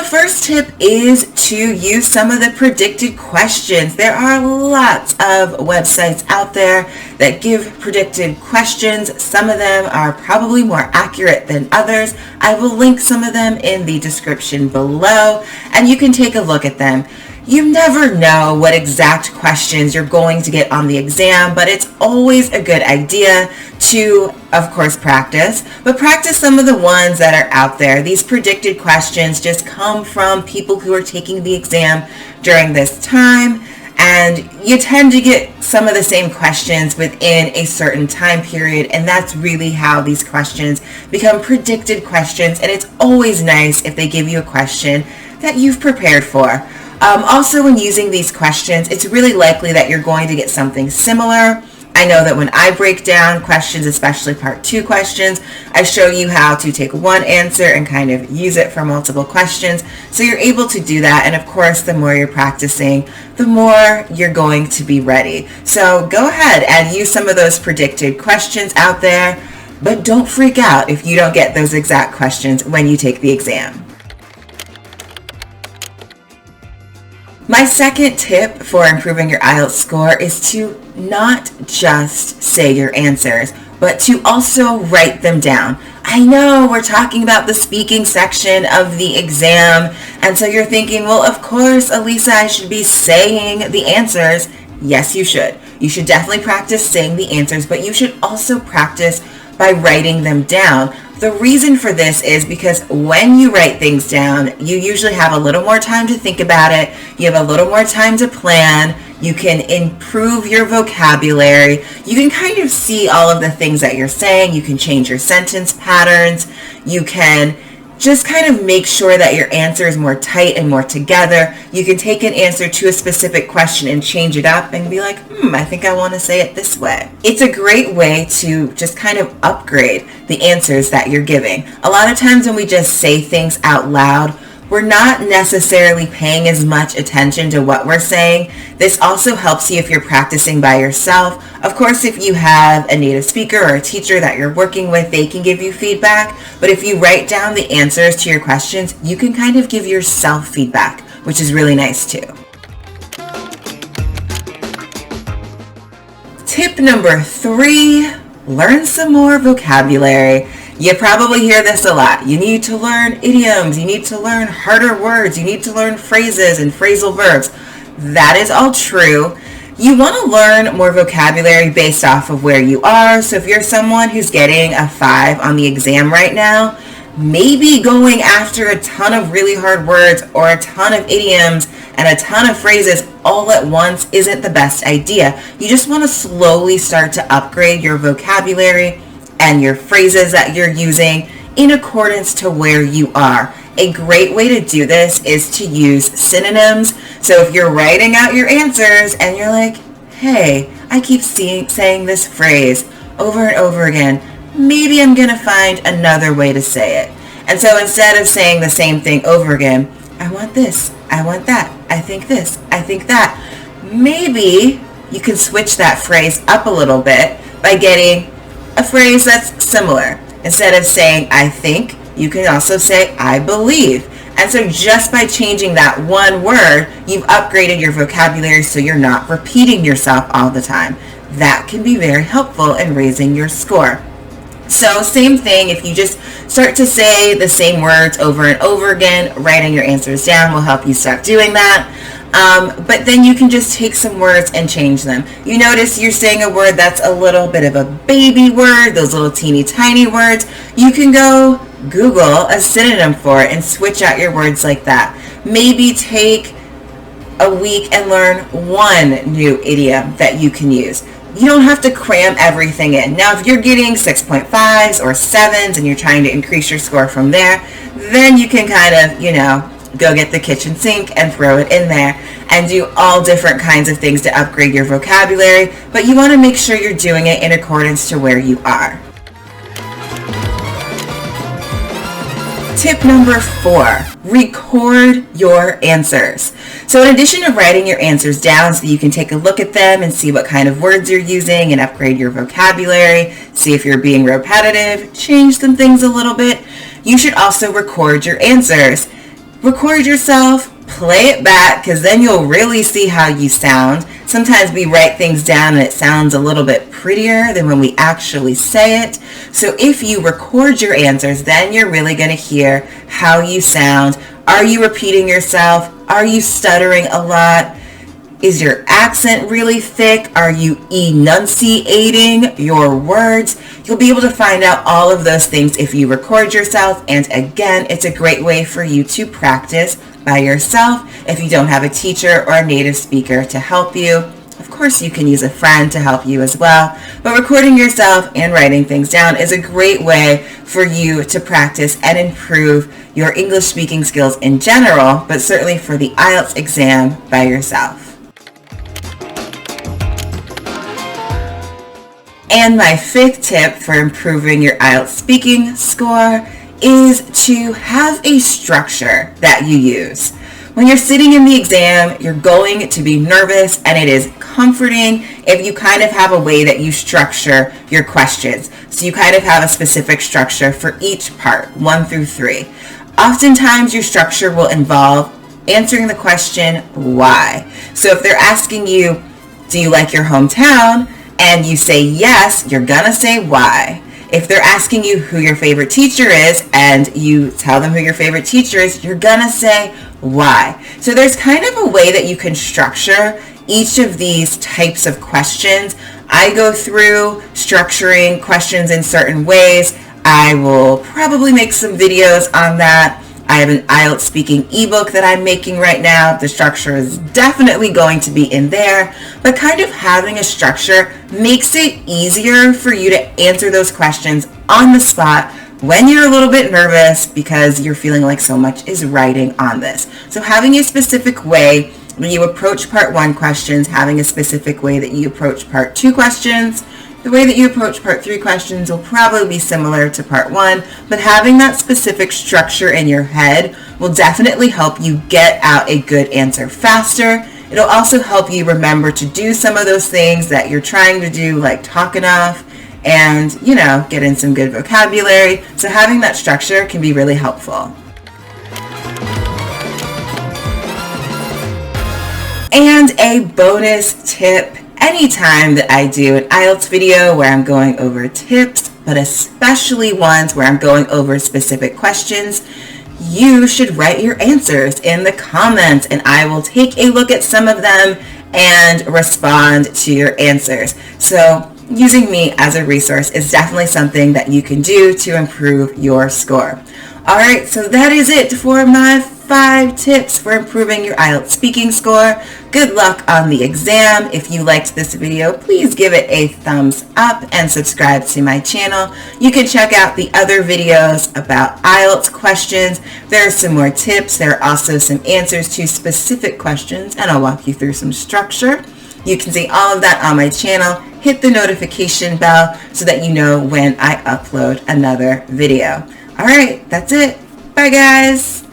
first tip is to use some of the predicted questions. There are lots of websites out there that give predicted questions. Some of them are probably more accurate than others. I will link some of them in the description below, and you can take a look at them. You never know what exact questions you're going to get on the exam, but it's always a good idea to, of course, practice, but practice some of the ones that are out there. These predicted questions just come from people who are taking the exam during this time, and you tend to get some of the same questions within a certain time period, and that's really how these questions become predicted questions, and it's always nice if they give you a question that you've prepared for. Also, when using these questions, it's really likely that you're going to get something similar. I know that when I break down questions, especially part 2 questions, I show you how to take one answer and kind of use it for multiple questions. So you're able to do that. And of course, the more you're practicing, the more you're going to be ready. So go ahead and use some of those predicted questions out there, but don't freak out if you don't get those exact questions when you take the exam. My second tip for improving your IELTS score is to not just say your answers, but to also write them down. I know we're talking about the speaking section of the exam, and so you're thinking, well, of course, Elisa, I should be saying the answers. Yes, you should. You should definitely practice saying the answers, but you should also practice by writing them down. The reason for this is because when you write things down, you usually have a little more time to think about it. You have a little more time to plan. You can improve your vocabulary. You can kind of see all of the things that you're saying. You can change your sentence patterns. You can just kind of make sure that your answer is more tight and more together. You can take an answer to a specific question and change it up and be like, I think I want to say it this way. It's a great way to just kind of upgrade the answers that you're giving. A lot of times when we just say things out loud, we're not necessarily paying as much attention to what we're saying. This also helps you if you're practicing by yourself. Of course, if you have a native speaker or a teacher that you're working with, they can give you feedback. But if you write down the answers to your questions, you can kind of give yourself feedback, which is really nice too. Tip number 3, learn some more vocabulary. You probably hear this a lot. You need to learn idioms. You need to learn harder words. You need to learn phrases and phrasal verbs. That is all true. You want to learn more vocabulary based off of where you are. So if you're someone who's getting a 5 on the exam right now, maybe going after a ton of really hard words or a ton of idioms and a ton of phrases all at once isn't the best idea. You just want to slowly start to upgrade your vocabulary and your phrases that you're using in accordance to where you are. A great way to do this is to use synonyms. So if you're writing out your answers and you're like, hey, I keep saying this phrase over and over again, maybe I'm going to find another way to say it. And so instead of saying the same thing over again, I want this, I want that, I think this, I think that, maybe you can switch that phrase up a little bit by getting a phrase that's similar. Instead of saying I think, you can also say I believe. And so just by changing that one word, you've upgraded your vocabulary so you're not repeating yourself all the time. That can be very helpful in raising your score. So same thing, if you just start to say the same words over and over again, writing your answers down will help you stop doing that. But then you can just take some words and change them. You notice you're saying a word that's a little bit of a baby word, those little teeny tiny words. You can go Google a synonym for it and switch out your words like that. Maybe take a week and learn one new idiom that you can use. You don't have to cram everything in. Now, if you're getting 6.5s or 7s and you're trying to increase your score from there, then you can kind of, go get the kitchen sink and throw it in there and do all different kinds of things to upgrade your vocabulary, but you want to make sure you're doing it in accordance to where you are. Tip number 4, record your answers. So in addition to writing your answers down so that you can take a look at them and see what kind of words you're using and upgrade your vocabulary, see if you're being repetitive, change some things a little bit, you should also record your answers. record yourself, play it back, because then you'll really see how you sound. Sometimes we write things down and it sounds a little bit prettier than when we actually say it. So if you record your answers, then you're really going to hear how you sound. Are you repeating yourself? Are you stuttering a lot? Is your accent really thick? Are you enunciating your words? You'll be able to find out all of those things if you record yourself. And again, it's a great way for you to practice by yourself if you don't have a teacher or a native speaker to help you. Of course, you can use a friend to help you as well. But recording yourself and writing things down is a great way for you to practice and improve your English speaking skills in general, but certainly for the IELTS exam by yourself. And my fifth tip for improving your IELTS speaking score is to have a structure that you use. When you're sitting in the exam, you're going to be nervous, and it is comforting if you kind of have a way that you structure your questions. So you kind of have a specific structure for each part, 1 through 3. Oftentimes your structure will involve answering the question, why? So if they're asking you, do you like your hometown? And you say yes, you're gonna say why. If they're asking you who your favorite teacher is and you tell them who your favorite teacher is, you're gonna say why. So there's kind of a way that you can structure each of these types of questions. I go through structuring questions in certain ways. I will probably make some videos on that. I have an IELTS speaking ebook that I'm making right now. The structure is definitely going to be in there, but kind of having a structure makes it easier for you to answer those questions on the spot when you're a little bit nervous because you're feeling like so much is riding on this. So having a specific way when you approach part 1 questions, having a specific way that you approach part 2 questions, the way that you approach part 3 questions will probably be similar to part 1, but having that specific structure in your head will definitely help you get out a good answer faster. It'll also help you remember to do some of those things that you're trying to do, like talk enough and, get in some good vocabulary. So having that structure can be really helpful. And a bonus tip. Anytime that I do an IELTS video where I'm going over tips, but especially ones where I'm going over specific questions, you should write your answers in the comments and I will take a look at some of them and respond to your answers. So using me as a resource is definitely something that you can do to improve your score. Alright, so that is it for my 5 tips for improving your IELTS speaking score. Good luck on the exam. If you liked this video, please give it a thumbs up and subscribe to my channel. You can check out the other videos about IELTS questions. There are some more tips. There are also some answers to specific questions, and I'll walk you through some structure. You can see all of that on my channel. Hit the notification bell so that you know when I upload another video. Alright, that's it. Bye guys.